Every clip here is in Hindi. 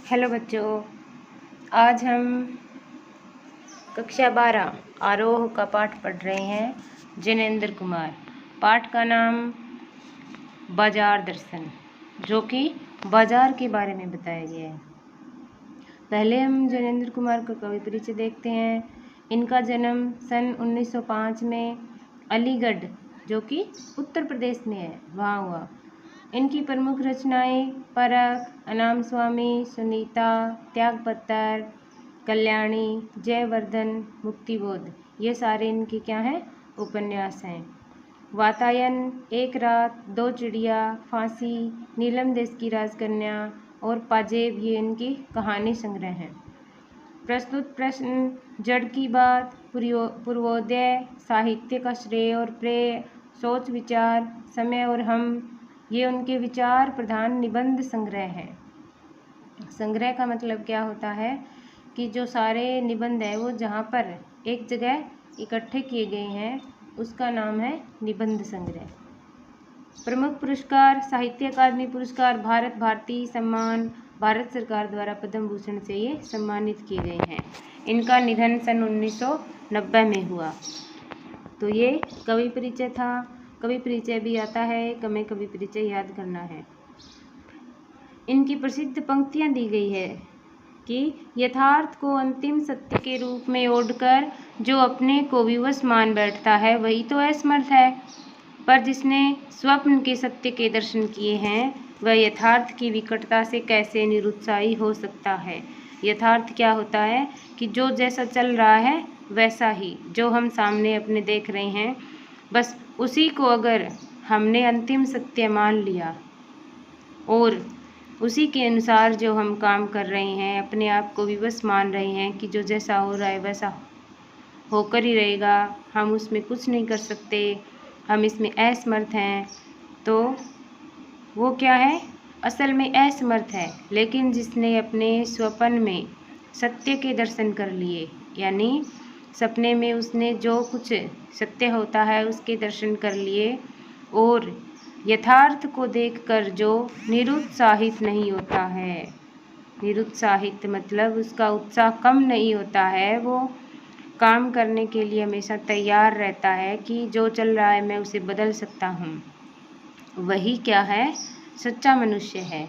हेलो बच्चों, आज हम कक्षा 12 आरोह का पाठ पढ़ रहे हैं। जिनेंद्र कुमार। पाठ का नाम बाजार दर्शन, जो कि बाजार के बारे में बताया गया है। पहले हम जिनेंद्र कुमार का कवि परिचय देखते हैं। इनका जन्म सन 1905 में अलीगढ़, जो कि उत्तर प्रदेश में है, वहाँ हुआ। इनकी प्रमुख रचनाएं परख, अनाम स्वामी, सुनीता, त्यागपत्र, कल्याणी, जयवर्धन, मुक्तिबोध, ये सारे इनके क्या हैं? उपन्यास हैं। वातायन, एक रात, दो चिड़िया, फांसी, नीलम देश की राजकन्या और पाजेब, ये इनकी कहानी संग्रह हैं। प्रस्तुत प्रश्न: जड़ की बात, पूर्वोदय, साहित्य का श्रेय और प्रेय, सोच विचार, समय और हम, ये उनके विचार प्रधान निबंध संग्रह है। संग्रह का मतलब क्या होता है कि जो सारे निबंध है वो जहाँ पर एक जगह इकट्ठे किए गए हैं उसका नाम है निबंध संग्रह। प्रमुख पुरस्कार: साहित्य अकादमी पुरस्कार, भारत भारती सम्मान, भारत सरकार द्वारा पद्म भूषण से ये सम्मानित किए गए हैं। इनका निधन सन 1990 में हुआ। तो ये कवि परिचय था। कवि परिचय भी आता है, हमें कवि परिचय याद करना है। इनकी प्रसिद्ध पंक्तियां दी गई है कि यथार्थ को अंतिम सत्य के रूप में ओढ़कर जो अपने को विवश मान बैठता है वही तो असमर्थ है, पर जिसने स्वप्न के सत्य के दर्शन किए हैं वह यथार्थ की विकटता से कैसे निरुत्साही हो सकता है। यथार्थ क्या होता है कि जो जैसा चल रहा है वैसा ही, जो हम सामने अपने देख रहे हैं, बस उसी को अगर हमने अंतिम सत्य मान लिया और उसी के अनुसार जो हम काम कर रहे हैं, अपने आप को विवश मान रहे हैं कि जो जैसा हो रहा है वैसा होकर ही रहेगा, हम उसमें कुछ नहीं कर सकते, हम इसमें असमर्थ हैं, तो वो क्या है? असल में असमर्थ है। लेकिन जिसने अपने स्वप्न में सत्य के दर्शन कर लिए, यानी सपने में उसने जो कुछ सत्य होता है उसके दर्शन कर लिए और यथार्थ को देखकर जो निरुत्साहित नहीं होता है, निरुत्साहित मतलब उसका उत्साह कम नहीं होता है, वो काम करने के लिए हमेशा तैयार रहता है कि जो चल रहा है मैं उसे बदल सकता हूँ, वही क्या है? सच्चा मनुष्य है।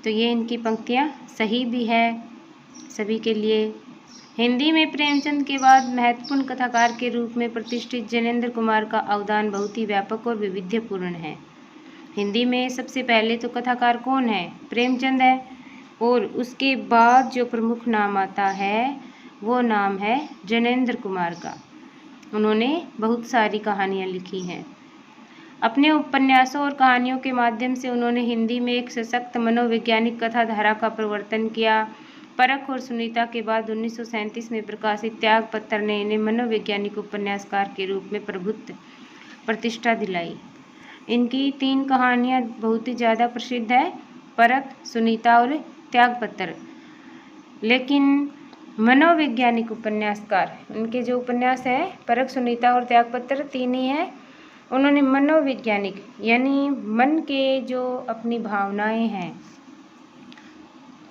तो ये इनकी पंक्तियाँ सही भी है सभी के लिए। हिंदी में प्रेमचंद के बाद महत्वपूर्ण कथाकार के रूप में प्रतिष्ठित जिनेंद्र कुमार का अवदान बहुत ही व्यापक और वैविध्यपूर्ण है। हिंदी में सबसे पहले तो कथाकार कौन है? प्रेमचंद है, और उसके बाद जो प्रमुख नाम आता है वो नाम है जिनेंद्र कुमार का। उन्होंने बहुत सारी कहानियाँ लिखी हैं। अपने उपन्यासों और कहानियों के माध्यम से उन्होंने हिंदी में एक सशक्त मनोवैज्ञानिक कथा धारा का प्रवर्तन किया। परख और सुनीता के बाद 1937 में प्रकाशित त्यागपत्र ने इन्हें मनोवैज्ञानिक उपन्यासकार के रूप में प्रभुत्व प्रतिष्ठा दिलाई। इनकी 3 कहानियाँ बहुत ही ज़्यादा प्रसिद्ध है, परख, सुनीता और त्यागपत्र। लेकिन मनोवैज्ञानिक उपन्यासकार, उनके जो उपन्यास है परख, सुनीता और त्यागपत्र 3 ही हैं। उन्होंने मनोवैज्ञानिक यानी मन के जो अपनी भावनाएं हैं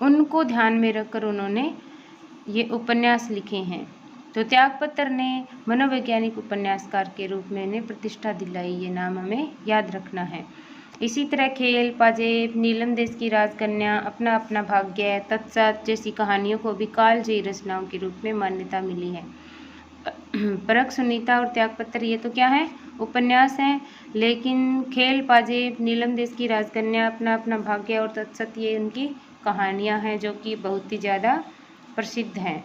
उनको ध्यान में रखकर उन्होंने ये उपन्यास लिखे हैं। तो त्यागपत्र ने मनोवैज्ञानिक उपन्यासकार के रूप में इन्हें प्रतिष्ठा दिलाई, ये नाम हमें याद रखना है। इसी तरह खेल, पाजेब, नीलम देश की राजकन्या, अपना अपना भाग्य, तत्सत जैसी कहानियों को भी कालजयी रचनाओं के रूप में मान्यता मिली है। परख, सुनीता और त्यागपत्र ये तो क्या है? उपन्यास हैं, लेकिन खेल, पाजेब, नीलम देश की राजकन्या, अपना अपना भाग्य और तत्सत ये उनकी कहानियाँ हैं जो कि बहुत ही ज़्यादा प्रसिद्ध हैं।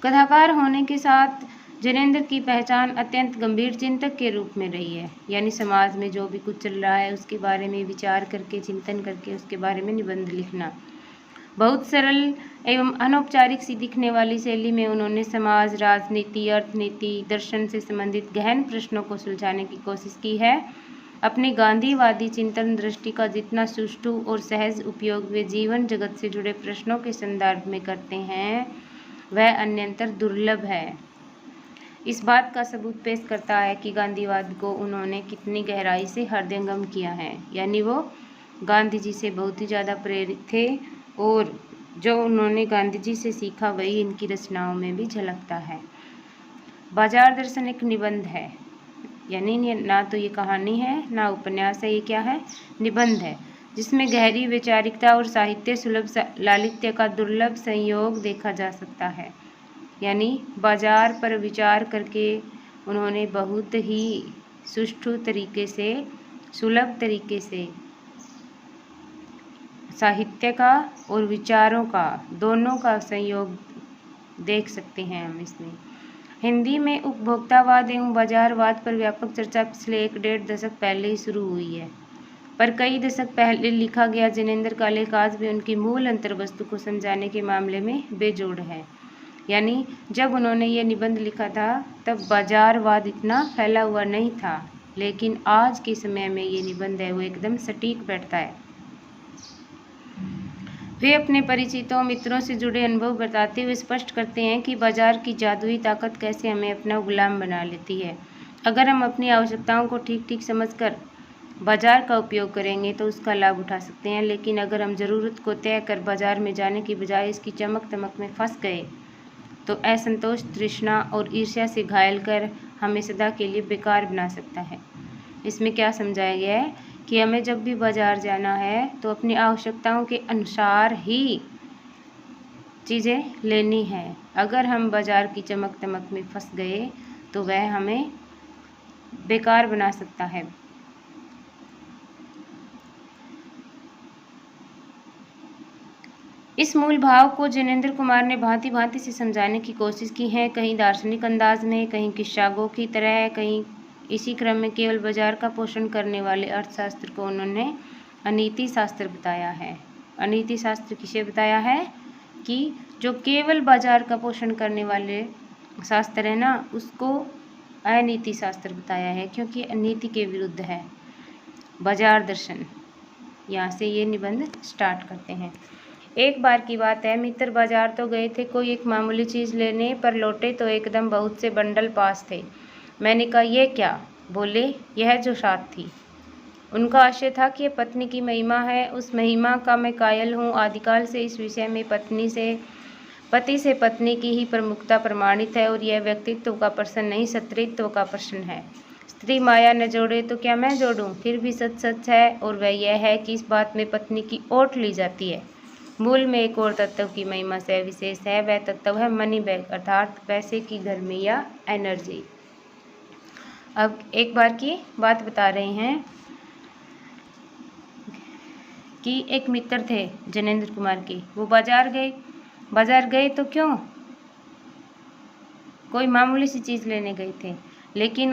कथाकार होने के साथ जिनेंद्र की पहचान अत्यंत गंभीर चिंतक के रूप में रही है, यानी समाज में जो भी कुछ चल रहा है उसके बारे में विचार करके, चिंतन करके उसके बारे में निबंध लिखना। बहुत सरल एवं अनौपचारिक सी दिखने वाली शैली में उन्होंने समाज, राजनीति, अर्थनीति, दर्शन से संबंधित गहन प्रश्नों को सुलझाने की कोशिश की है। अपने गांधीवादी चिंतन दृष्टि का जितना सुष्ठु और सहज उपयोग वे जीवन जगत से जुड़े प्रश्नों के संदर्भ में करते हैं वह अन्यंतर दुर्लभ है। इस बात का सबूत पेश करता है कि गांधीवाद को उन्होंने कितनी गहराई से हृदयंगम किया है, यानी वो गांधी जी से बहुत ही ज़्यादा प्रेरित थे और जो उन्होंने गांधी जी से सीखा वही इनकी रचनाओं में भी झलकता है। बाजार दर्शन एक निबंध है, यानी ना तो ये कहानी है ना उपन्यास है, ये क्या है? निबंध है, जिसमें गहरी वैचारिकता और साहित्य सुलभ लालित्य का दुर्लभ संयोग देखा जा सकता है। यानी बाजार पर विचार करके उन्होंने बहुत ही सुष्ठु तरीके से, सुलभ तरीके से साहित्य का और विचारों का, दोनों का संयोग देख सकते हैं हम इसमें। हिंदी में उपभोक्तावाद एवं बाजारवाद पर व्यापक चर्चा पिछले 1-1.5 दशक पहले ही शुरू हुई है, पर कई दशक पहले लिखा गया जिनेंद्र का लेख आज भी उनकी मूल अंतर्वस्तु को समझाने के मामले में बेजोड़ है। यानी जब उन्होंने ये निबंध लिखा था तब बाजारवाद इतना फैला हुआ नहीं था, लेकिन आज के समय में ये निबंध है वो एकदम सटीक बैठता है। वे अपने परिचितों मित्रों से जुड़े अनुभव बताते हुए स्पष्ट करते हैं कि बाजार की जादुई ताकत कैसे हमें अपना गुलाम बना लेती है। अगर हम अपनी आवश्यकताओं को ठीक ठीक समझकर बाजार का उपयोग करेंगे तो उसका लाभ उठा सकते हैं, लेकिन अगर हम ज़रूरत को तय कर बाजार में जाने की बजाय इसकी चमक दमक में फंस गए तो असंतोष, तृष्णा और ईर्ष्या से घायल कर हमें सदा के लिए बेकार बना सकता है। इसमें क्या समझाया गया है कि हमें जब भी बाजार जाना है तो अपनी आवश्यकताओं के अनुसार ही चीज़ें लेनी है। अगर हम बाजार की चमक दमक में फंस गए तो वह हमें बेकार बना सकता है। इस मूल भाव को जिनेंद्र कुमार ने भांति भांति से समझाने की कोशिश की है, कहीं दार्शनिक अंदाज में, कहीं किस्सागो की तरह, कहीं इसी क्रम में केवल बाजार का पोषण करने वाले अर्थशास्त्र को उन्होंने अनीति शास्त्र बताया है। अनीति शास्त्र किसे बताया है? कि जो केवल बाजार का पोषण करने वाले शास्त्र है ना, उसको अनीति शास्त्र बताया है, क्योंकि अनीति के विरुद्ध है बाजार दर्शन। यहाँ से ये निबंध स्टार्ट करते हैं। एक बार की बात है, मित्र बाजार तो गए थे कोई एक मामूली चीज़ लेने, पर लौटे तो एकदम बहुत से बंडल पास थे। मैंने कहा ये क्या? बोले यह जो साथ थी। उनका आशय था कि यह पत्नी की महिमा है। उस महिमा का मैं कायल हूँ। आदिकाल से इस विषय में पति से पत्नी की ही प्रमुखता प्रमाणित है, और यह व्यक्तित्व का प्रश्न नहीं, स्त्रीत्व का प्रश्न है। स्त्री माया न जोड़े तो क्या मैं जोड़ूं? फिर भी सच सच है, और वह यह है कि इस बात में पत्नी की ओट ली जाती है। मूल में एक और तत्व की महिमा से विशेष है, वह तत्व है मनी बैग, अर्थात पैसे की गर्मी या एनर्जी। अब एक बार की बात बता रहे हैं कि एक मित्र थे जिनेंद्र कुमार के, वो बाजार गए तो क्यों? कोई मामूली सी चीज़ लेने गए थे, लेकिन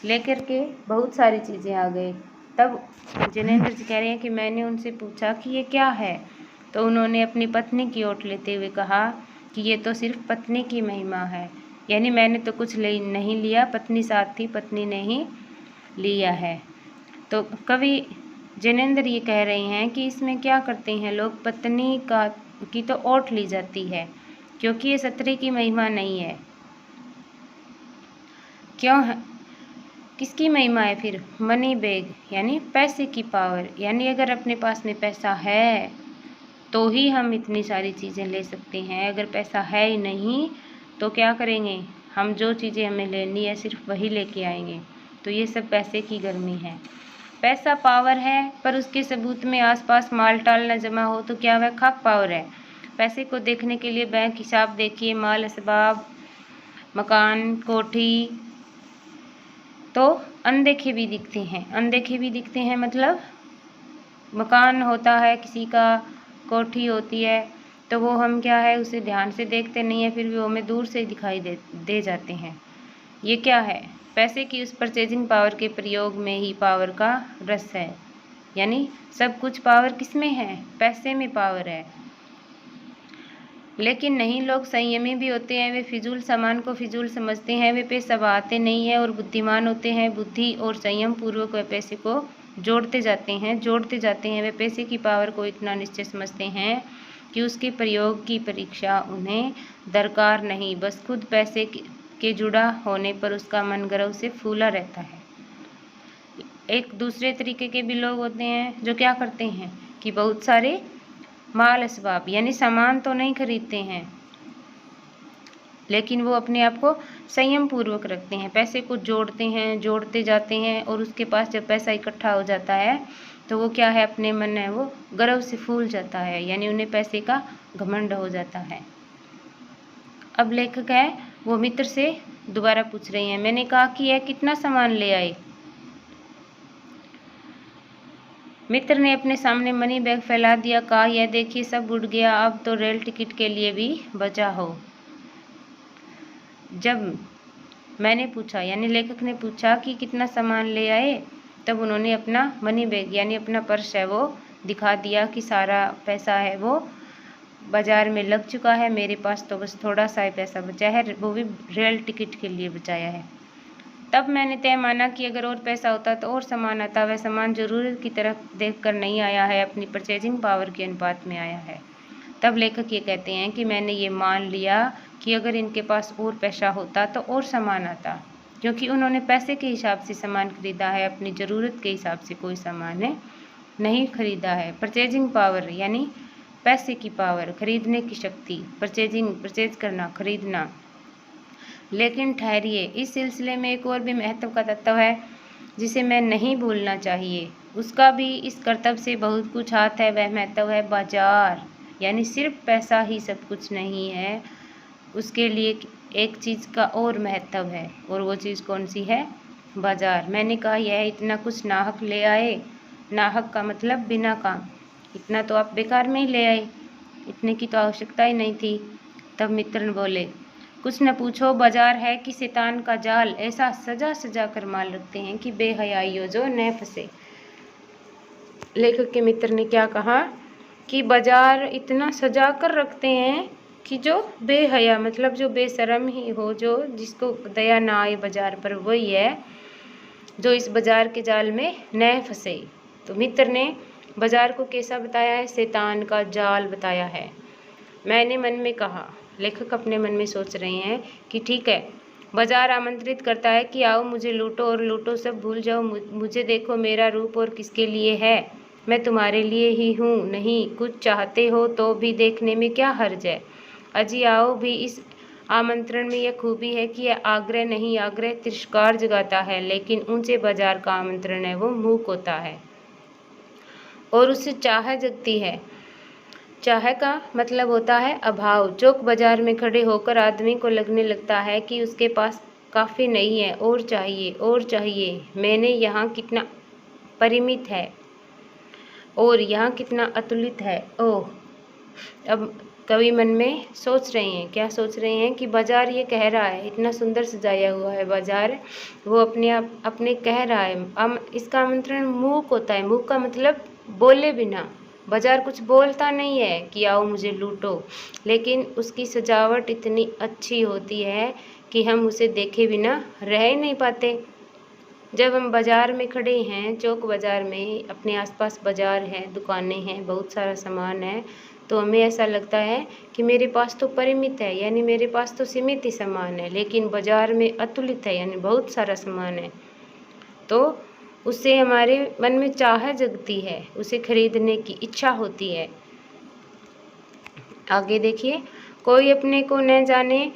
लेकर के बहुत सारी चीज़ें आ गए। तब जिनेंद्र जी कह रहे हैं कि मैंने उनसे पूछा कि ये क्या है, तो उन्होंने अपनी पत्नी की ओट लेते हुए कहा कि ये तो सिर्फ पत्नी की महिमा है। यानी मैंने तो कुछ नहीं लिया, पत्नी साथ थी, पत्नी ने ही लिया है। तो कवि जिनेंद्र ये कह रहे हैं कि इसमें क्या करते हैं लोग, पत्नी की तो ओट ली जाती है, क्योंकि ये स्त्री की महिमा नहीं है। क्यों है? किसकी महिमा है फिर? मनी बैग, यानी पैसे की पावर। यानी अगर अपने पास में पैसा है तो ही हम इतनी सारी चीज़ें ले सकते हैं। अगर पैसा है ही नहीं तो क्या करेंगे? हम जो चीज़ें हमें लेनी है सिर्फ वही लेके आएंगे। तो ये सब पैसे की गर्मी है। पैसा पावर है, पर उसके सबूत में आसपास माल टाल न जमा हो तो क्या वह खाक पावर है? पैसे को देखने के लिए बैंक हिसाब देखिए, माल असबाब, मकान, कोठी तो अनदेखे भी दिखते हैं। मतलब मकान होता है किसी का, कोठी होती है, तो वो हम क्या है उसे ध्यान से देखते नहीं है, फिर भी वो हमें दूर से दिखाई दे जाते हैं। ये क्या है? पैसे की उस परचेजिंग पावर के प्रयोग में ही पावर का रस है। यानी सब कुछ पावर किस में है? पैसे में पावर है। लेकिन नहीं, लोग संयमी भी होते हैं। वे फिजूल सामान को फिजूल समझते हैं। वे पैसा बहाते नहीं हैं और बुद्धिमान होते हैं। बुद्धि और संयम पूर्वक वे पैसे को जोड़ते जाते हैं। वे पैसे की पावर को इतना निश्चय समझते हैं कि उसके प्रयोग की परीक्षा उन्हें दरकार नहीं, बस खुद पैसे के जुड़ा होने पर उसका मन गर्व से फूला रहता है। एक दूसरे तरीके के भी लोग होते हैं जो क्या करते हैं कि बहुत सारे माल असबाब यानी सामान तो नहीं खरीदते हैं, लेकिन वो अपने आप को संयम पूर्वक रखते हैं, पैसे को जोड़ते हैं, जोड़ते जाते हैं, और उसके पास जब पैसा इकट्ठा हो जाता है तो वो क्या है, अपने मन है वो गर्व से फूल जाता है, यानी उन्हें पैसे का घमंड हो जाता है। अब लेखक है वो मित्र से दोबारा पूछ रही हैं, मैंने कहा कि यह कितना सामान ले आए। मित्र ने अपने सामने मनी बैग फैला दिया, कहा यह देखिए सब उड़ गया, अब तो रेल टिकट के लिए भी बचा हो। जब मैंने पूछा यानी लेखक ने पूछा कि कितना सामान ले आए, तब उन्होंने अपना मनी बैग यानी अपना पर्स है वो दिखा दिया कि सारा पैसा है वो बाजार में लग चुका है, मेरे पास तो बस थोड़ा सा ही पैसा बचा है, वो भी रेल टिकट के लिए बचाया है। तब मैंने तय माना कि अगर और पैसा होता तो और सामान आता, वह सामान ज़रूरत की तरफ देखकर नहीं आया है, अपनी परचेजिंग पावर के अनुपात में आया है। तब लेखक ये कहते हैं कि मैंने ये मान लिया कि अगर इनके पास और पैसा होता तो और सामान आता, क्योंकि उन्होंने पैसे के हिसाब से सामान खरीदा है, अपनी ज़रूरत के हिसाब से कोई सामान नहीं खरीदा है। परचेजिंग पावर यानी पैसे की पावर, खरीदने की शक्ति, परचेज करना, खरीदना। लेकिन ठहरिए, इस सिलसिले में एक और भी महत्व का तत्व है जिसे मैं नहीं भूलना चाहिए, उसका भी इस कर्तव्य से बहुत कुछ हाथ है। वह महत्व है बाजार, यानी सिर्फ पैसा ही सब कुछ नहीं है, उसके लिए एक चीज़ का और महत्व है, और वो चीज़ कौन सी है, बाजार। मैंने कहा यह इतना कुछ नाहक ले आए, नाहक का मतलब बिना काम, इतना तो आप बेकार में ही ले आए, इतने की तो आवश्यकता ही नहीं थी। तब मित्र बोले, कुछ न पूछो, बाजार है कि शैतान का जाल, ऐसा सजा सजा कर माल रखते हैं कि बेहयाइयों जो न फंसे। लेखक के मित्र ने क्या कहा कि बाजार इतना सजा कर रखते हैं कि जो बेहया मतलब जो बेशरम ही हो, जो जिसको दया ना आए बाजार पर, वही है जो इस बाजार के जाल में न फंसे। तो मित्र ने बाजार को कैसा बताया है, शैतान का जाल बताया है। मैंने मन में कहा, लेखक अपने मन में सोच रहे हैं कि ठीक है, बाजार आमंत्रित करता है कि आओ मुझे लूटो और लूटो सब भूल जाओ, मुझे देखो मेरा रूप और किसके लिए है, मैं तुम्हारे लिए ही हूँ, नहीं कुछ चाहते हो तो भी देखने में क्या हर्ज है। अजी आओ भी इस आमंत्रण में यह खूबी है कि यह आग्रह नहीं, आग्रह तिरस्कार जगाता है, लेकिन ऊंचे बाजार का आमंत्रण है वो मूक होता है और उससे चाह जगती है। चाह का मतलब होता है अभाव। चौक बाजार में खड़े होकर आदमी को लगने लगता है कि उसके पास काफ़ी नहीं है, और चाहिए और चाहिए। मैंने यहाँ कितना परिमित है और यहाँ कितना अतुलित है। ओह, अब कवि मन में सोच रहे हैं, क्या सोच रहे हैं कि बाजार ये कह रहा है, इतना सुंदर सजाया हुआ है बाजार, वो अपने आप अपने कह रहा है। इसका आमंत्रण मूक होता है, मूक का मतलब बोले बिना। बाजार कुछ बोलता नहीं है कि आओ मुझे लूटो, लेकिन उसकी सजावट इतनी अच्छी होती है कि हम उसे देखे बिना रह ही नहीं पाते। जब हम बाज़ार में खड़े हैं, चौक बाज़ार में, अपने आसपास बाज़ार है, दुकानें हैं, बहुत सारा सामान है, तो हमें ऐसा लगता है कि मेरे पास तो परिमित है, यानी मेरे पास तो सीमित ही सामान है, लेकिन बाज़ार में अतुलित है, यानी बहुत सारा सामान है। तो उससे हमारे मन में चाह जगती है, उसे खरीदने की इच्छा होती है। आगे देखिए, कोई अपने को न जाने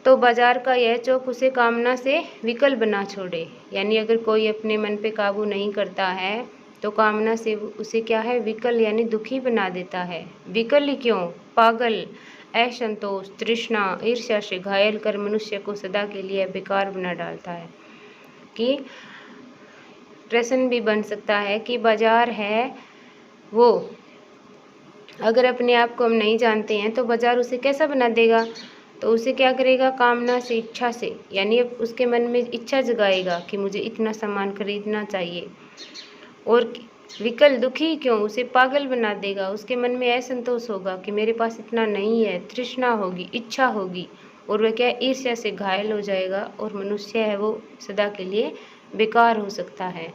तो बाजार का यह चौक उसे कामना से विकल बना छोड़े, यानी अगर कोई अपने मन पे काबू नहीं करता है तो कामना से उसे क्या है, विकल यानी दुखी बना देता है। विकल ही क्यों, पागल, असंतोष, तृष्णा, ईर्ष्या से घायल कर मनुष्य को सदा के लिए बेकार बना डालता है। कि प्रश्न भी बन सकता है कि बाजार है वो, अगर अपने आप को हम नहीं जानते हैं तो बाजार उसे कैसा बना देगा, तो उसे क्या करेगा, कामना से, इच्छा से, यानी अब उसके मन में इच्छा जगाएगा कि मुझे इतना सामान खरीदना चाहिए। और विकल, दुखी क्यों, उसे पागल बना देगा, उसके मन में असंतोष होगा कि मेरे पास इतना नहीं है, तृष्णा होगी, इच्छा होगी, और वह क्या, ईर्ष्या से घायल हो जाएगा और मनुष्य है वो सदा के लिए बेकार हो सकता है।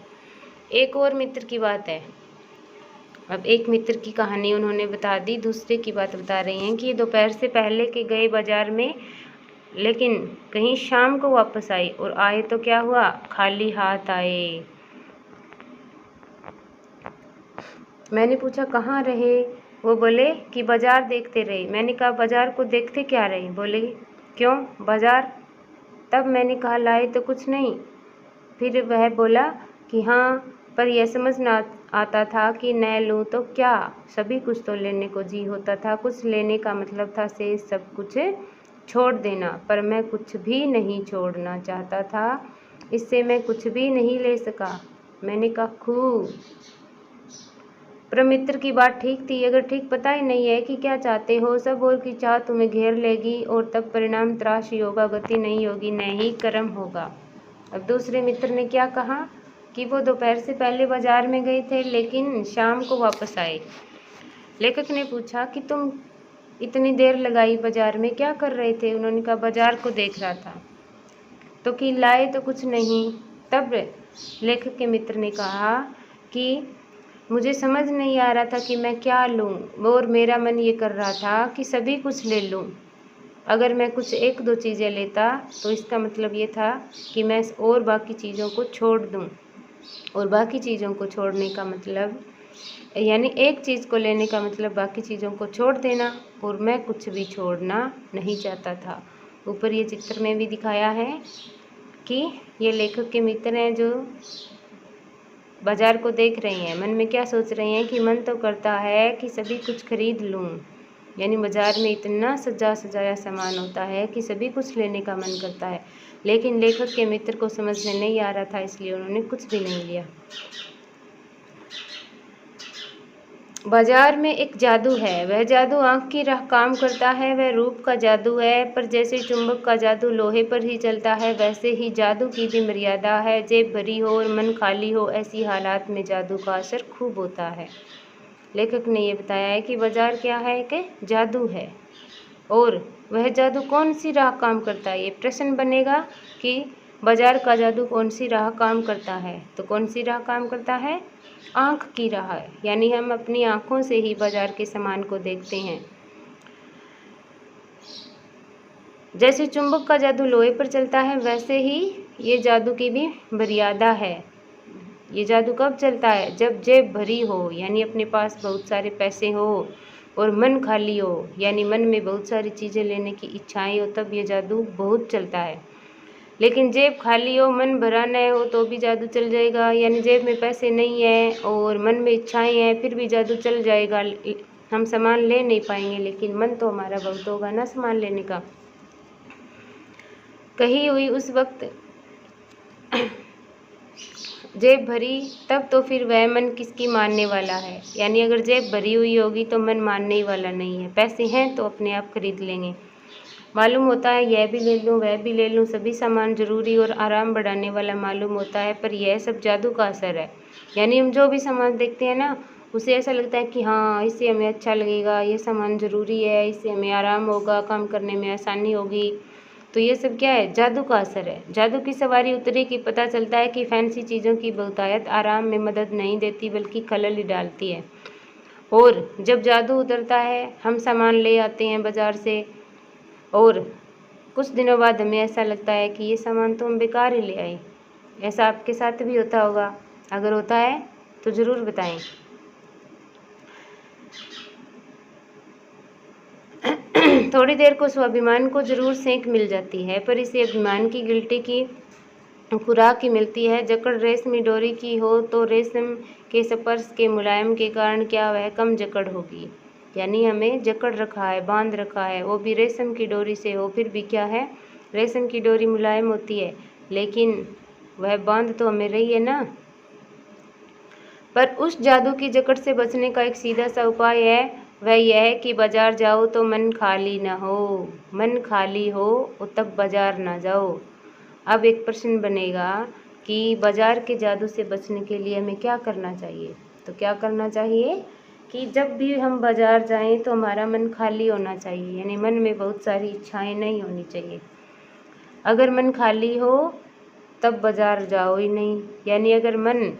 एक और मित्र की बात है, अब एक मित्र की कहानी उन्होंने बता दी, दूसरे की बात बता रही हैं कि दोपहर से पहले के गए बाजार में, लेकिन कहीं शाम को वापस आई, और आए तो क्या हुआ, खाली हाथ आए। मैंने पूछा कहाँ रहे, वो बोले कि बाजार देखते रहे। मैंने कहा बाजार को देखते क्या रहे? बोले क्यों बाजार? तब मैंने कहा लाए तो कुछ नहीं। फिर वह बोला कि हाँ, पर यह समझ ना आता था कि न लूँ तो क्या, सभी कुछ तो लेने को जी होता था। कुछ लेने का मतलब था से सब कुछ छोड़ देना, पर मैं कुछ भी नहीं छोड़ना चाहता था, इससे मैं कुछ भी नहीं ले सका। मैंने कहा खूब। पर मित्र की बात ठीक थी, अगर ठीक पता ही नहीं है कि क्या चाहते हो, सब और की चाह तुम्हें घेर लेगी और तब परिणाम त्रास ही होगा, गति नहीं होगी, न ही कर्म होगा। अब दूसरे मित्र ने क्या कहा कि वो दोपहर से पहले बाजार में गए थे लेकिन शाम को वापस आए। लेखक ने पूछा कि तुम इतनी देर लगाई बाजार में, क्या कर रहे थे? उन्होंने कहा बाजार को देख रहा था। तो कि लाए तो कुछ नहीं। तब लेखक के मित्र ने कहा कि मुझे समझ नहीं आ रहा था कि मैं क्या लूं, और मेरा मन ये कर रहा था कि सभी कुछ ले लूं। अगर मैं कुछ एक दो चीज़ें लेता तो इसका मतलब ये था कि मैं और बाकी चीज़ों को छोड़ दूं, और बाकी चीज़ों को छोड़ने का मतलब यानी एक चीज़ को लेने का मतलब बाकी चीज़ों को छोड़ देना, और मैं कुछ भी छोड़ना नहीं चाहता था। ऊपर ये चित्र में भी दिखाया है कि ये लेखक के मित्र हैं जो बाजार को देख रहे हैं। मन में क्या सोच रहे हैं कि मन तो करता है कि सभी कुछ खरीद लूं, यानी बाजार में इतना सजा सजाया सामान होता है कि सभी कुछ लेने का मन करता है, लेकिन लेखक के मित्र को समझ में नहीं आ रहा था, इसलिए उन्होंने कुछ भी नहीं लिया। बाजार में एक जादू है, वह जादू आँख की राह काम करता है, वह रूप का जादू है, पर जैसे चुंबक का जादू लोहे पर ही चलता है, वैसे ही जादू की भी मर्यादा है। जेब भरी हो और मन खाली हो, ऐसी हालात में जादू का असर खूब होता है। लेखक ने ये बताया है कि बाजार क्या है कि जादू है, और वह जादू कौन सी राह काम करता है। ये प्रश्न बनेगा कि बाजार का जादू कौन सी राह काम करता है, तो कौन सी राह काम करता है? आँख की राह है, यानी हम अपनी आँखों से ही बाजार के सामान को देखते हैं। जैसे चुंबक का जादू लोहे पर चलता है, वैसे ही ये जादू की भी मर्यादा है। ये जादू कब चलता है? जब जेब भरी हो, यानी अपने पास बहुत सारे पैसे हो, और मन खाली हो, यानी मन में बहुत सारी चीज़ें लेने की इच्छाएं हो, तब ये जादू बहुत चलता है। लेकिन जेब खाली हो, मन भरा न हो, तो भी जादू चल जाएगा। यानी जेब में पैसे नहीं है और मन में इच्छाएं हैं, फिर भी जादू चल जाएगा। हम सामान ले नहीं पाएंगे, लेकिन मन तो हमारा बहुत होगा ना सामान लेने का। कही हुई उस वक्त जेब भरी, तब तो फिर वह मन किसकी मानने वाला है? यानी अगर जेब भरी हुई होगी तो मन मानने ही वाला नहीं है। पैसे हैं तो अपने आप खरीद लेंगे। मालूम होता है यह भी ले लूँ, वह भी ले लूँ, सभी सामान ज़रूरी और आराम बढ़ाने वाला मालूम होता है, पर यह सब जादू का असर है। यानी हम जो भी सामान देखते हैं ना, उसे ऐसा लगता है कि हाँ, इससे हमें अच्छा लगेगा, ये सामान ज़रूरी है, इससे हमें आराम होगा, काम करने में आसानी होगी। तो ये सब क्या है? जादू का असर है। जादू की सवारी उतरी कि पता चलता है कि फैंसी चीज़ों की बहुतायत आराम में मदद नहीं देती, बल्कि खलल ही डालती है। और जब जादू उतरता है, हम सामान ले आते हैं बाज़ार से, और कुछ दिनों बाद हमें ऐसा लगता है कि ये सामान तो हम बेकार ही ले आए। ऐसा आपके साथ भी होता होगा? अगर होता है तो ज़रूर बताएं। थोड़ी देर को स्वाभिमान को ज़रूर सेंक मिल जाती है, पर इसे अभिमान की गिल्टी की खुराक ही मिलती है। जकड़ रेशमी डोरी की हो तो रेशम के स्पर्श के मुलायम के कारण क्या वह कम जकड़ होगी? यानी हमें जकड़ रखा है, बांध रखा है, वो भी रेशम की डोरी से हो, फिर भी क्या है? रेशम की डोरी मुलायम होती है, लेकिन वह बांध तो हमें रही है ना। पर उस जादू की जकड़ से बचने का एक सीधा सा उपाय है, वह यह है कि बाजार जाओ तो मन खाली ना हो। मन खाली हो तब बाजार ना जाओ। अब एक प्रश्न बनेगा कि बाजार के जादू से बचने के लिए हमें क्या करना चाहिए? तो क्या करना चाहिए कि जब भी हम बाजार जाएं तो हमारा मन खाली होना चाहिए, यानी मन में बहुत सारी इच्छाएं नहीं होनी चाहिए। अगर मन खाली हो तब बाजार जाओ ही नहीं, यानी अगर मन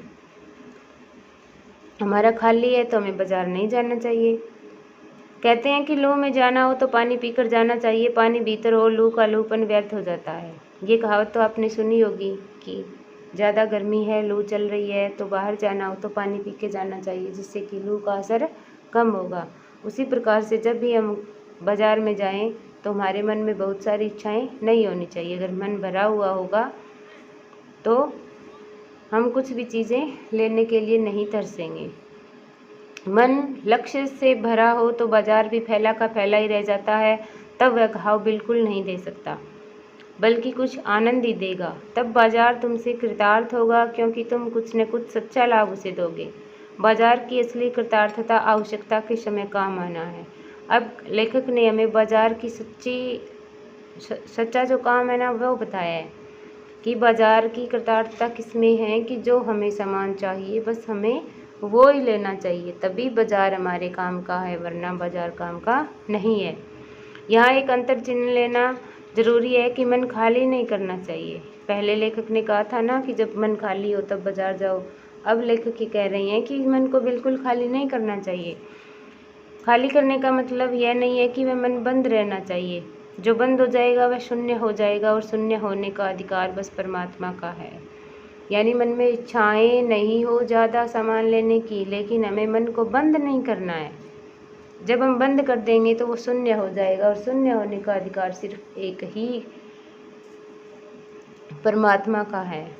हमारा खाली है तो हमें बाजार नहीं जाना चाहिए। कहते हैं कि लू में जाना हो तो पानी पीकर जाना चाहिए, पानी भीतर हो लू का लूपन व्यर्थ हो जाता है। ये कहावत तो आपने सुनी होगी कि ज़्यादा गर्मी है, लू चल रही है, तो बाहर जाना हो तो पानी पी के जाना चाहिए, जिससे कि लू का असर कम होगा। उसी प्रकार से जब भी हम बाज़ार में जाएं तो हमारे मन में बहुत सारी इच्छाएं नहीं होनी चाहिए। अगर मन भरा हुआ होगा तो हम कुछ भी चीज़ें लेने के लिए नहीं तरसेंगे। मन लक्ष्य से भरा हो तो बाजार भी फैला का फैला ही रह जाता है, तब वह घाव बिल्कुल नहीं दे सकता बल्कि कुछ आनंद ही देगा। तब बाजार तुमसे कृतार्थ होगा क्योंकि तुम कुछ न कुछ सच्चा लाभ उसे दोगे। बाजार की असली कृतार्थता आवश्यकता के समय काम आना है। अब लेखक ने हमें बाजार की सच्चा जो काम है ना वो बताया है कि बाजार की कृतार्थता किसमें है कि जो हमें सामान चाहिए बस हमें वो ही लेना चाहिए, तभी बाजार हमारे काम का है, वरना बाजार काम का नहीं है। यहाँ एक अंतर चिन्ह लेना ज़रूरी है कि मन खाली नहीं करना चाहिए। पहले लेखक ने कहा था ना कि जब मन खाली हो तब बाजार जाओ। अब लेखक ये कह रही हैं कि मन को बिल्कुल खाली नहीं करना चाहिए। खाली करने का मतलब यह नहीं है कि वह मन बंद रहना चाहिए। जो बंद हो जाएगा वह शून्य हो जाएगा, और शून्य होने का अधिकार बस परमात्मा का है। यानी मन में इच्छाएं नहीं हो ज़्यादा सामान लेने की, लेकिन हमें मन को बंद नहीं करना है। जब हम बंद कर देंगे तो वो शून्य हो जाएगा, और शून्य होने का अधिकार सिर्फ एक ही परमात्मा का है।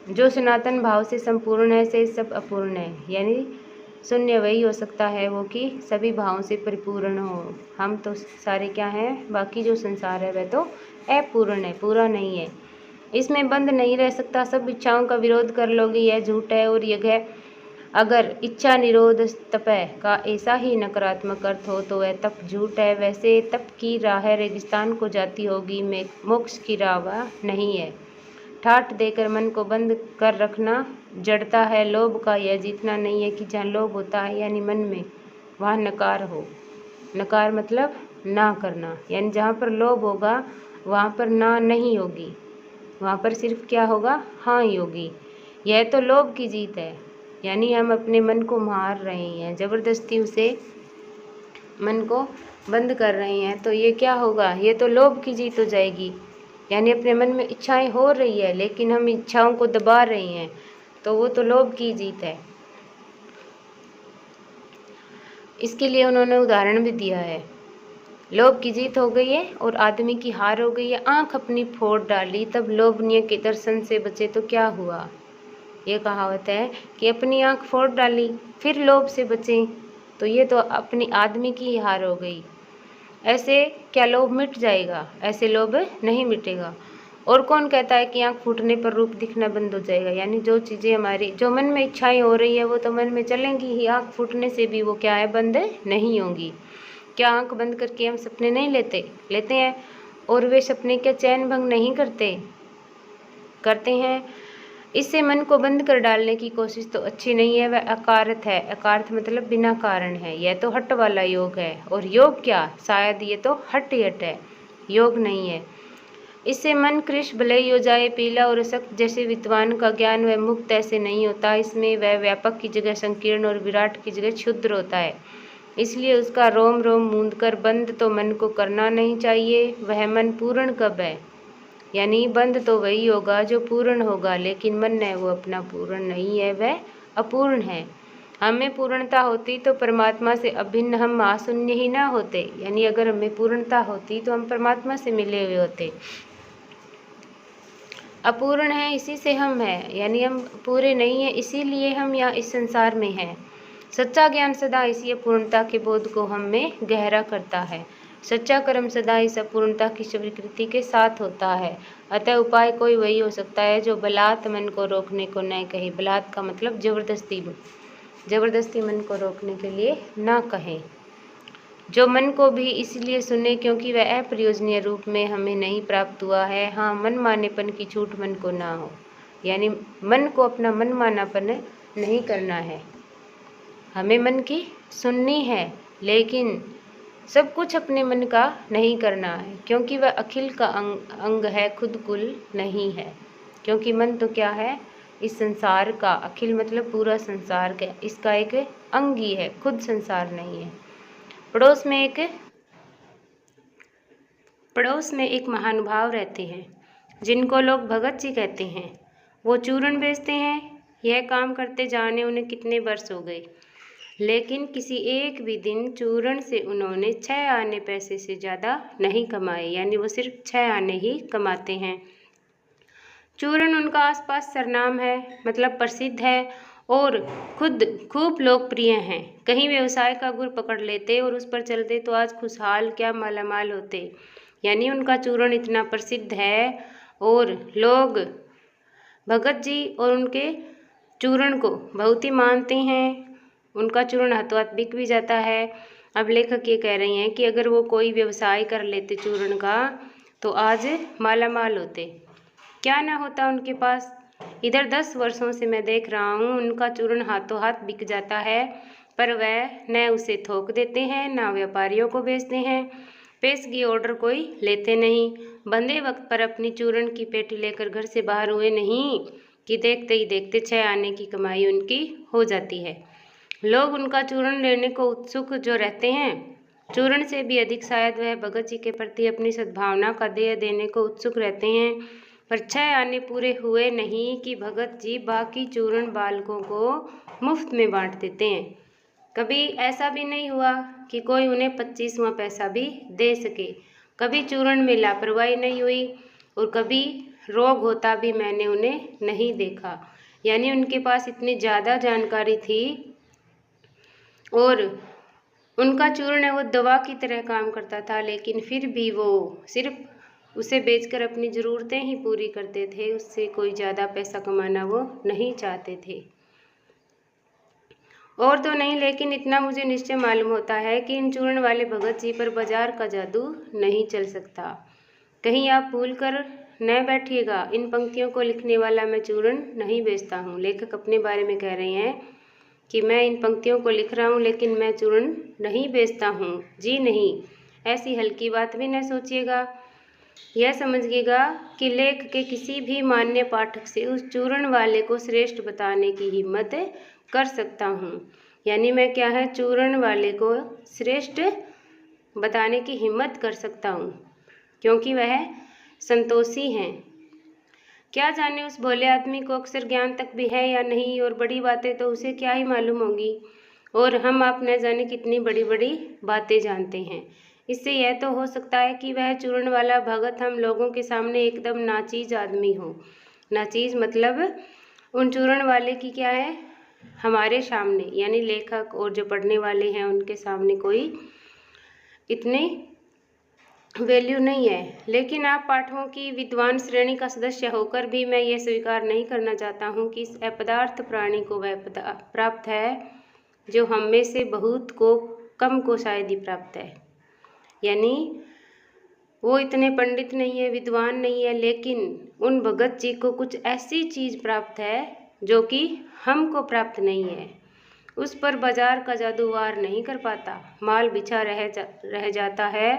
जो सनातन भाव से संपूर्ण है से सब अपूर्ण है। यानी शून्य वही हो सकता है वो कि सभी भावों से परिपूर्ण हो। हम तो सारे क्या हैं, बाकी जो संसार है वह तो अपूर्ण है, पूरा नहीं है। इसमें बंद नहीं रह सकता। सब इच्छाओं का विरोध कर लोगे यह झूठ है। और यह अगर इच्छा निरोध तपय का ऐसा ही नकारात्मक अर्थ हो तो वह तप झूठ है। वैसे तप की राह रेगिस्तान को जाती होगी, में मोक्ष की राह नहीं है। ठाठ देकर मन को बंद कर रखना जड़ता है। लोभ का यह जीतना नहीं है कि जहाँ लोभ होता है यानी मन में, वहाँ नकार हो। नकार मतलब ना करना, यानी जहाँ पर लोभ होगा वहाँ पर ना नहीं होगी, वहाँ पर सिर्फ क्या होगा, हाँ ही होगी। यह तो लोभ की जीत है। यानी हम अपने मन को मार रहे हैं, ज़बरदस्ती उसे मन को बंद कर रहे हैं, तो ये क्या होगा, ये तो लोभ की जीत हो जाएगी। यानी अपने मन में इच्छाएं हो रही है लेकिन हम इच्छाओं को दबा रहे हैं, तो वो तो लोभ की जीत है। इसके लिए उन्होंने उदाहरण भी दिया है। लोभ की जीत हो गई है और आदमी की हार हो गई है। आंख अपनी फोड़ डाली तब लोभनीय के दर्शन से बचे तो क्या हुआ। ये कहावत है कि अपनी आंख फोड़ डाली फिर लोभ से बचे, तो ये तो अपनी आदमी की ही हार हो गई। ऐसे क्या लोभ मिट जाएगा? ऐसे लोभ नहीं मिटेगा। और कौन कहता है कि आंख फूटने पर रूप दिखना बंद हो जाएगा। यानी जो चीज़ें हमारी, जो मन में इच्छाएं हो रही है वो तो मन में चलेंगी ही, आंख फूटने से भी वो क्या है, बंद नहीं होंगी। क्या आंख बंद करके हम सपने नहीं लेते हैं? और वे सपने क्या चैन भंग नहीं करते हैं? इससे मन को बंद कर डालने की कोशिश तो अच्छी नहीं है, वह अकारथ है। अकारथ मतलब बिना कारण है। यह तो हट वाला योग है। और योग क्या, शायद ये तो हट ही हट है, योग नहीं है। इससे मन कृश भले ही हो जाए पीला और सख्त, जैसे विद्वान का ज्ञान वह मुक्त ऐसे नहीं होता। इसमें वह व्यापक की जगह संकीर्ण और विराट की जगह क्षुद्र होता है। इसलिए उसका रोम रोम मूंद कर बंद तो मन को करना नहीं चाहिए। वह मन पूर्ण कब है, यानी बंद तो वही होगा जो पूर्ण होगा, लेकिन मन है वो अपना पूर्ण नहीं है, वह अपूर्ण है। हमें पूर्णता होती तो परमात्मा से अभिन्न हम आशून्य ही ना होते। यानी अगर हमें पूर्णता होती तो हम परमात्मा से मिले हुए होते। अपूर्ण है इसी से हम हैं, यानी हम पूरे नहीं हैं, इसीलिए हम यहाँ इस संसार में हैं। सच्चा ज्ञान सदा इसी अपूर्णता के बोध को हम में गहरा करता है। सच्चा कर्म सदा इस अपूर्णता की स्वीकृति के साथ होता है। अतः उपाय कोई वही हो सकता है जो बलात् मन को रोकने को न कहे। बलात् का मतलब जबरदस्ती मन को रोकने के लिए ना कहे। जो मन को भी इसलिए सुने क्योंकि वह अप्रयोजनीय रूप में हमें नहीं प्राप्त हुआ है। हाँ, मन मानेपन की छूट मन को ना हो। यानी मन को अपना मन मानापन नहीं करना है, हमें मन की सुननी है, लेकिन सब कुछ अपने मन का नहीं करना है, क्योंकि वह अखिल का अंग है, खुद कुल नहीं है। क्योंकि मन तो क्या है, इस संसार का, अखिल मतलब पूरा संसार का, इसका एक अंग ही है, खुद संसार नहीं है। पड़ोस में एक महानुभाव रहते हैं जिनको लोग भगत जी कहते हैं। वो चूर्ण बेचते हैं। यह काम करते जाने उन्हें कितने वर्ष हो गए, लेकिन किसी एक भी दिन चूरण से उन्होंने 6 आने पैसे से ज़्यादा नहीं कमाए, यानी वो सिर्फ 6 आने ही कमाते हैं। चूरण उनका आसपास सरनाम है, मतलब प्रसिद्ध है और खुद खूब लोकप्रिय हैं। कहीं व्यवसाय का गुर पकड़ लेते और उस पर चलते तो आज खुशहाल क्या मालामाल होते। यानी उनका चूरण इतना प्रसिद्ध है और लोग भगत जी और उनके चूरण को बहुत ही मानते हैं। उनका चूर्ण हाथों हाथ बिक भी जाता है। अब लेखक ये कह रही हैं कि अगर वो कोई व्यवसाय कर लेते चूर्ण का तो आज मालामाल होते। क्या ना होता उनके पास। इधर 10 वर्षों से मैं देख रहा हूँ उनका चूर्ण हाथों हाथ बिक जाता है, पर वह न उसे थोक देते हैं न व्यापारियों को बेचते हैं। पेशगी ऑर्डर कोई लेते नहीं। बंदे वक्त पर अपनी चूर्ण की पेटी लेकर घर से बाहर हुए नहीं कि देखते ही देखते 6 आने की कमाई उनकी हो जाती है। लोग उनका चूर्ण लेने को उत्सुक जो रहते हैं, चूर्ण से भी अधिक शायद वह भगत जी के प्रति अपनी सद्भावना का देय देने को उत्सुक रहते हैं। पर 6 आने पूरे हुए नहीं कि भगत जी बाकी चूर्ण बालकों को मुफ्त में बांट देते हैं। कभी ऐसा भी नहीं हुआ कि कोई उन्हें 25वां पैसा भी दे सके। कभी चूर्ण में लापरवाही नहीं हुई और कभी रोग होता भी मैंने उन्हें नहीं देखा। यानी उनके पास इतनी ज़्यादा जानकारी थी और उनका चूर्ण वो दवा की तरह काम करता था, लेकिन फिर भी वो सिर्फ उसे बेचकर अपनी ज़रूरतें ही पूरी करते थे। उससे कोई ज़्यादा पैसा कमाना वो नहीं चाहते थे। और तो नहीं, लेकिन इतना मुझे निश्चय मालूम होता है कि इन चूर्ण वाले भगत जी पर बाजार का जादू नहीं चल सकता। कहीं आप भूल कर न बैठिएगा। इन पंक्तियों को लिखने वाला मैं चूर्ण नहीं बेचता हूँ। लेखक अपने बारे में कह रहे हैं कि मैं इन पंक्तियों को लिख रहा हूँ लेकिन मैं चूर्ण नहीं बेचता हूँ। जी नहीं, ऐसी हल्की बात भी न सोचिएगा। यह समझिएगा कि लेख के किसी भी मान्य पाठक से उस चूर्ण वाले को श्रेष्ठ बताने की हिम्मत कर सकता हूँ। यानी मैं क्या है, चूर्ण वाले को श्रेष्ठ बताने की हिम्मत कर सकता हूँ क्योंकि वह संतोषी हैं। क्या जाने उस भोले आदमी को अक्षर ज्ञान तक भी है या नहीं, और बड़ी बातें तो उसे क्या ही मालूम होंगी, और हम आप न जाने कितनी बड़ी बड़ी बातें जानते हैं। इससे यह तो हो सकता है कि वह चूर्ण वाला भगत हम लोगों के सामने एकदम नाचीज आदमी हो। नाचीज मतलब उन चूर्ण वाले की क्या है, हमारे सामने यानी लेखक और जो पढ़ने वाले हैं उनके सामने कोई इतने वैल्यू नहीं है। लेकिन आप पाठकों की विद्वान श्रेणी का सदस्य होकर भी मैं ये स्वीकार नहीं करना चाहता हूँ कि इस अपदार्थ प्राणी को वह प्राप्त है जो हम में से बहुत को कम को शायद ही प्राप्त है। यानी वो इतने पंडित नहीं है, विद्वान नहीं है, लेकिन उन भगत जी को कुछ ऐसी चीज़ प्राप्त है जो कि हमको प्राप्त नहीं है। उस पर बाजार का जादू वार नहीं कर पाता। माल बिछा रह जाता है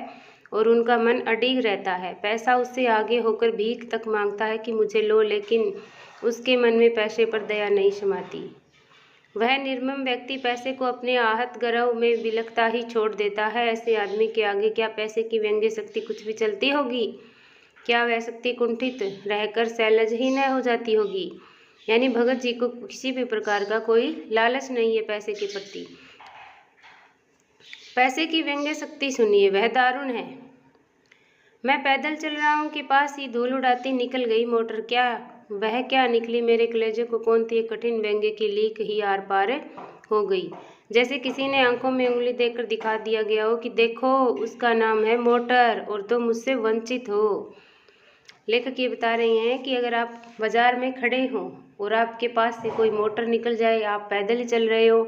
और उनका मन अडिग रहता है। पैसा उससे आगे होकर भीख तक मांगता है कि मुझे लो, लेकिन उसके मन में पैसे पर दया नहीं समाती। वह निर्मम व्यक्ति पैसे को अपने आहत गर्भ में बिलखता ही छोड़ देता है। ऐसे आदमी के आगे क्या पैसे की व्यंग्य शक्ति कुछ भी चलती होगी? क्या वह शक्ति कुंठित रहकर शैलज ही न हो जाती होगी? यानी भगत जी को किसी भी प्रकार का कोई लालच नहीं है पैसे के प्रति। पैसे की व्यंग्य शक्ति सुनिए, वह दारुण है। मैं पैदल चल रहा हूँ कि पास ही धूल उड़ाती निकल गई मोटर। वह क्या निकली मेरे कलेजे को कौनती एक कठिन व्यंग्य की लीक ही आर पार हो गई। जैसे किसी ने आंखों में उंगली देकर दिखा दिया गया हो कि देखो उसका नाम है मोटर और तुम मुझसे वंचित हो। लेखक ये बता रहे हैं कि अगर आप बाजार में खड़े हो और आपके पास से कोई मोटर निकल जाए, आप पैदल ही चल रहे हो,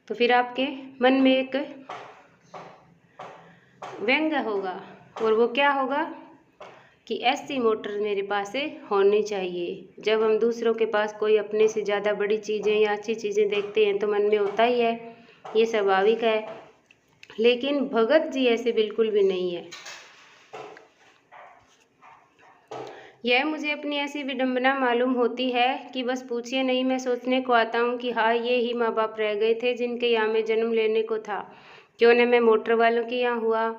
तो फिर आपके मन में एक व्यंग्य होगा, और वो क्या होगा कि ऐसी मोटर मेरे पास होनी चाहिए। जब हम दूसरों के पास कोई अपने से ज़्यादा बड़ी चीज़ें या अच्छी चीज़ें देखते हैं तो मन में होता ही है, ये स्वाभाविक है। लेकिन भगत जी ऐसे बिल्कुल भी नहीं है। यह मुझे अपनी ऐसी विडंबना मालूम होती है कि बस पूछिए नहीं। मैं सोचने को आता हूँ कि हाँ, ये ही माँ बाप रह गए थे जिनके यहाँ में जन्म लेने को था। क्यों न मैं मोटर वालों के यहाँ हुआ।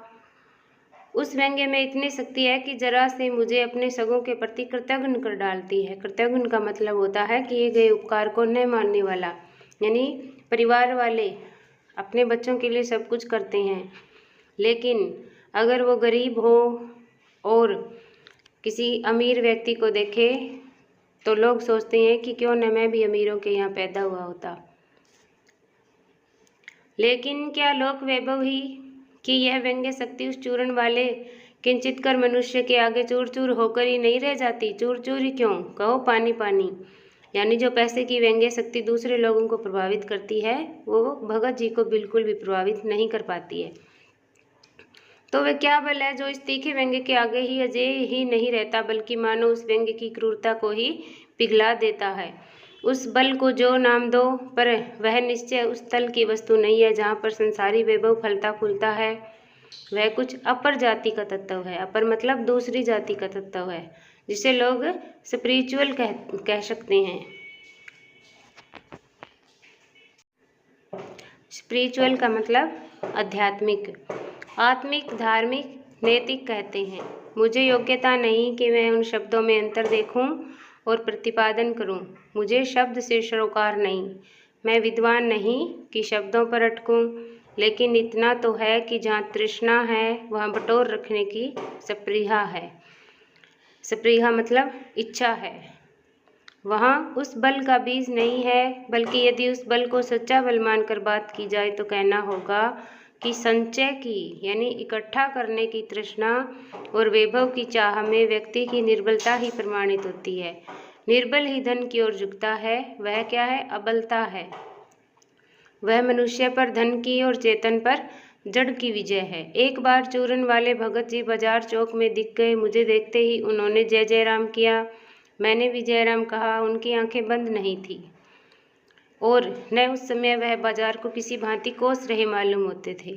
उस व्यंग्य में इतनी शक्ति है कि जरा से मुझे अपने सगों के प्रति कृतघ्न कर डालती है। कृतघ्न का मतलब होता है कि ये गए उपकार को न मानने वाला। यानी परिवार वाले अपने बच्चों के लिए सब कुछ करते हैं, लेकिन अगर वो गरीब हो और किसी अमीर व्यक्ति को देखे तो लोग सोचते हैं कि क्यों न मैं भी अमीरों के यहाँ पैदा हुआ होता। लेकिन क्या लोक वैभव ही कि यह व्यंग्य शक्ति उस चूर्ण वाले किंचित कर मनुष्य के आगे चूर चूर होकर ही नहीं रह जाती? चूर चूर ही क्यों, कहो पानी पानी। यानी जो पैसे की व्यंग्य शक्ति दूसरे लोगों को प्रभावित करती है वो भगत जी को बिल्कुल भी प्रभावित नहीं कर पाती है। तो वह क्या बल है जो इस तीखे व्यंग्य के आगे ही अजय ही नहीं रहता, बल्कि मानो उस व्यंग्य की क्रूरता को ही पिघला देता है। उस बल को जो नाम दो, पर वह निश्चय उस तल की वस्तु नहीं है जहाँ पर संसारी वैभव फलता फूलता है। वह कुछ अपर जाति का तत्व है। अपर मतलब दूसरी जाति का तत्व है, जिसे लोग स्पिरिचुअल कह सकते हैं। स्पिरिचुअल का मतलब आध्यात्मिक, आत्मिक, धार्मिक, नैतिक कहते हैं। मुझे योग्यता नहीं कि मैं उन शब्दों में अंतर देखूं और प्रतिपादन करूं। मुझे शब्द से सरोकार नहीं। मैं विद्वान नहीं कि शब्दों पर अटकूं, लेकिन इतना तो है कि जहाँ तृष्णा है वहाँ बटोर रखने की स्पृहा है। स्पृहा मतलब इच्छा है। वहाँ उस बल का बीज नहीं है, बल्कि यदि उस बल को सच्चा बल मानकर बात की जाए तो कहना होगा कि संचय की यानी इकट्ठा करने की तृष्णा और वैभव की चाह में व्यक्ति की निर्बलता ही प्रमाणित होती है। निर्बल ही धन की ओर झुकता है। वह क्या है? अबलता है। वह मनुष्य पर धन की और चेतन पर जड़ की विजय है। एक बार चूरन वाले भगत जी बाजार चौक में दिख गए। मुझे देखते ही उन्होंने जय जय राम किया। मैंने भी जय राम कहा। उनकी आंखें बंद नहीं थी और न उस समय वह बाजार को किसी भांति कोस रहे मालूम होते थे।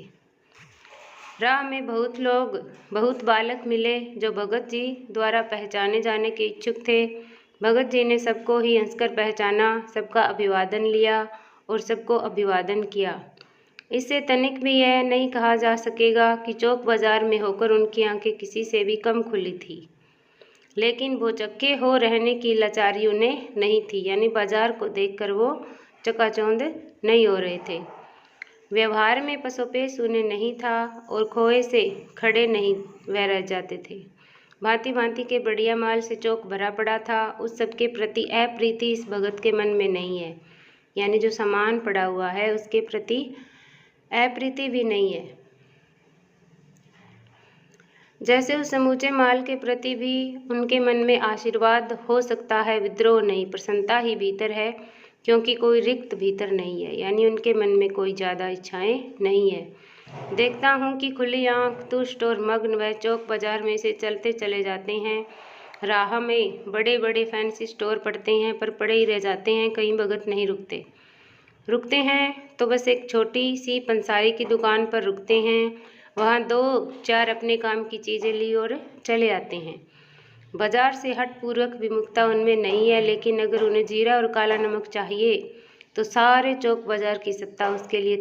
राह में बहुत लोग, बहुत बालक मिले जो भगत जी द्वारा पहचाने जाने के इच्छुक थे। भगत जी ने सबको ही हंसकर पहचाना, सबका अभिवादन लिया और सबको अभिवादन किया। इससे तनिक भी यह नहीं कहा जा सकेगा कि चौक बाजार में होकर उनकी आंखें किसी से भी कम खुली थी, लेकिन भौचक्के हो रहने की लाचारी उन्हें नहीं थी। यानी बाजार को देखकर वो चकाचौंध नहीं हो रहे थे। व्यवहार में पसोपेश उन्हें नहीं था और खोए से खड़े नहीं वह रह जाते थे। भांति भांति के बढ़िया माल से चौक भरा पड़ा था। उस सब के प्रति अप्रीति इस भगत के मन में नहीं है। यानी जो सामान पड़ा हुआ है उसके प्रति अप्रीति भी नहीं है। जैसे उस समूचे माल के प्रति भी उनके मन में आशीर्वाद हो सकता है, विद्रोह नहीं, प्रसन्नता ही भीतर है, क्योंकि कोई रिक्त भीतर नहीं है। यानी उनके मन में कोई ज़्यादा इच्छाएं नहीं है। देखता हूँ कि खुली आंख, तुष्ट और मग्न वह चौक बाजार में से चलते चले जाते हैं। राह में बड़े बड़े फैंसी स्टोर पड़ते हैं, पर पड़े ही रह जाते हैं। कहीं भगत नहीं रुकते हैं तो बस एक छोटी सी पंसारी की दुकान पर रुकते हैं। वहाँ 2-4 अपने काम की चीज़ें ली और चले आते हैं। बाजार से हठपूर्वक विमुखता उनमें नहीं है, लेकिन अगर उन्हें जीरा और काला नमक चाहिए तो सारे चौक बाजार की सत्ता उसके लिए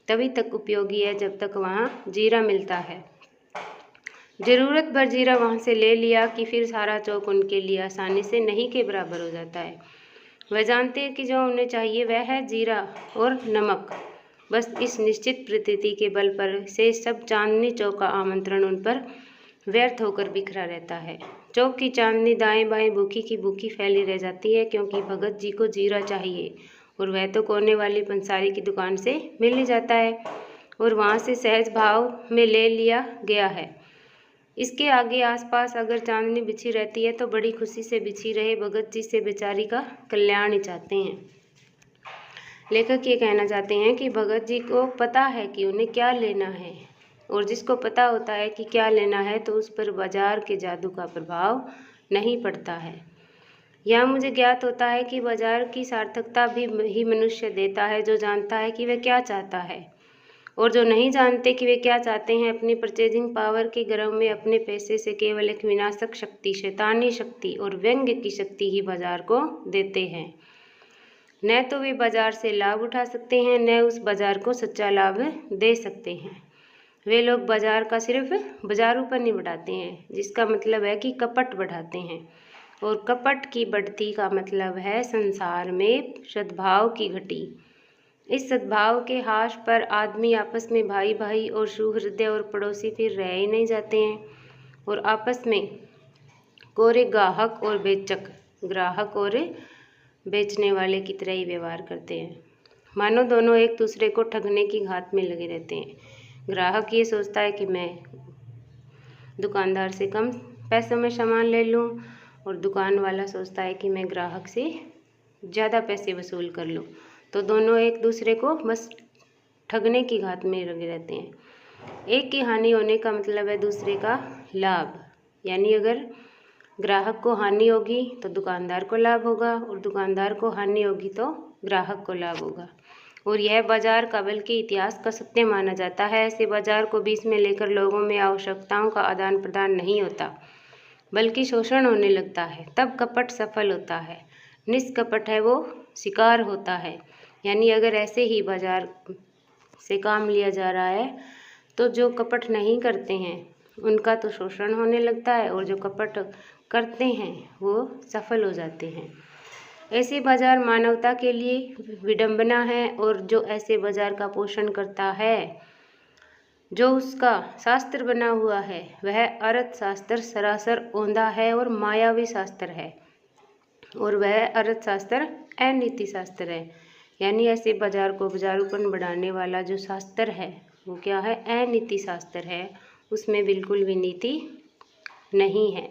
तभी तक उपयोगी है जब तक वहाँ जीरा मिलता है। ज़रूरत भर जीरा वहाँ से ले लिया कि फिर सारा चौक उनके लिए आसानी से नहीं के बराबर हो जाता है। वह जानते हैं कि जो उन्हें चाहिए वह है जीरा और नमक। बस इस निश्चित प्रतीति के बल पर से सब चांदनी चौक का आमंत्रण उन पर व्यर्थ होकर बिखरा रहता है। चौक की चांदनी दाएं बाएं भूखी की भूखी फैली रह जाती है, क्योंकि भगत जी को जीरा चाहिए और वह तो कोने वाली पंसारी की दुकान से मिल ही जाता है और वहाँ से सहज भाव में ले लिया गया है। इसके आगे आसपास अगर चांदनी बिछी रहती है तो बड़ी खुशी से बिछी रहे। भगत जी से बेचारी का कल्याण ही चाहते हैं। लेखक ये कहना चाहते हैं कि भगत जी को पता है कि उन्हें क्या लेना है, और जिसको पता होता है कि क्या लेना है तो उस पर बाजार के जादू का प्रभाव नहीं पड़ता है। यह मुझे ज्ञात होता है कि बाजार की सार्थकता भी ही मनुष्य देता है, जो जानता है कि वह क्या चाहता है, और जो नहीं जानते कि वे क्या चाहते हैं अपनी परचेजिंग पावर के गर्व में अपने पैसे से केवल एक विनाशक शक्ति, शैतानी शक्ति और व्यंग्य की शक्ति ही बाजार को देते हैं। न तो वे बाजार से लाभ उठा सकते हैं, न उस बाजार को सच्चा लाभ दे सकते हैं। वे लोग बाजार का सिर्फ बाजारूपन ही बढ़ाते हैं, जिसका मतलब है कि कपट बढ़ाते हैं, और कपट की बढ़ती का मतलब है संसार में सद्भाव की घटी। इस सद्भाव के हाश पर आदमी आपस में भाई भाई और सुहृदय और पड़ोसी फिर रह ही नहीं जाते हैं और आपस में कोरे ग्राहक और बेचने वाले की तरह ही व्यवहार करते हैं, मानो दोनों एक दूसरे को ठगने की घात में लगे रहते हैं। ग्राहक ये सोचता है कि मैं दुकानदार से कम पैसों में सामान ले लूं और दुकान वाला सोचता है कि मैं ग्राहक से ज़्यादा पैसे वसूल कर लूं। तो दोनों एक दूसरे को बस ठगने की घात में लगे रहते हैं। एक की हानि होने का मतलब है दूसरे का लाभ, यानी अगर ग्राहक को हानि होगी तो दुकानदार को लाभ होगा और दुकानदार को हानि होगी तो ग्राहक को लाभ होगा। और यह बाजार का बल्कि इतिहास का सत्य माना जाता है। ऐसे बाजार को बीच में लेकर लोगों में आवश्यकताओं का आदान प्रदान नहीं होता बल्कि शोषण होने लगता है, तब कपट सफल होता है। निष्कपट है वो शिकार होता है, यानी अगर ऐसे ही बाजार से काम लिया जा रहा है तो जो कपट नहीं करते हैं उनका तो शोषण होने लगता है और जो कपट करते हैं वो सफल हो जाते हैं। ऐसे बाजार मानवता के लिए विडंबना है और जो ऐसे बाजार का पोषण करता है, जो उसका शास्त्र बना हुआ है, वह अर्थशास्त्र सरासर औंधा है और मायावी शास्त्र है और वह अर्थशास्त्र अनीति शास्त्र है। यानी ऐसे बाजार को बाजारूपन बढ़ाने वाला जो शास्त्र है वो क्या है? अनीति शास्त्र है, उसमें बिल्कुल भी नीति नहीं है।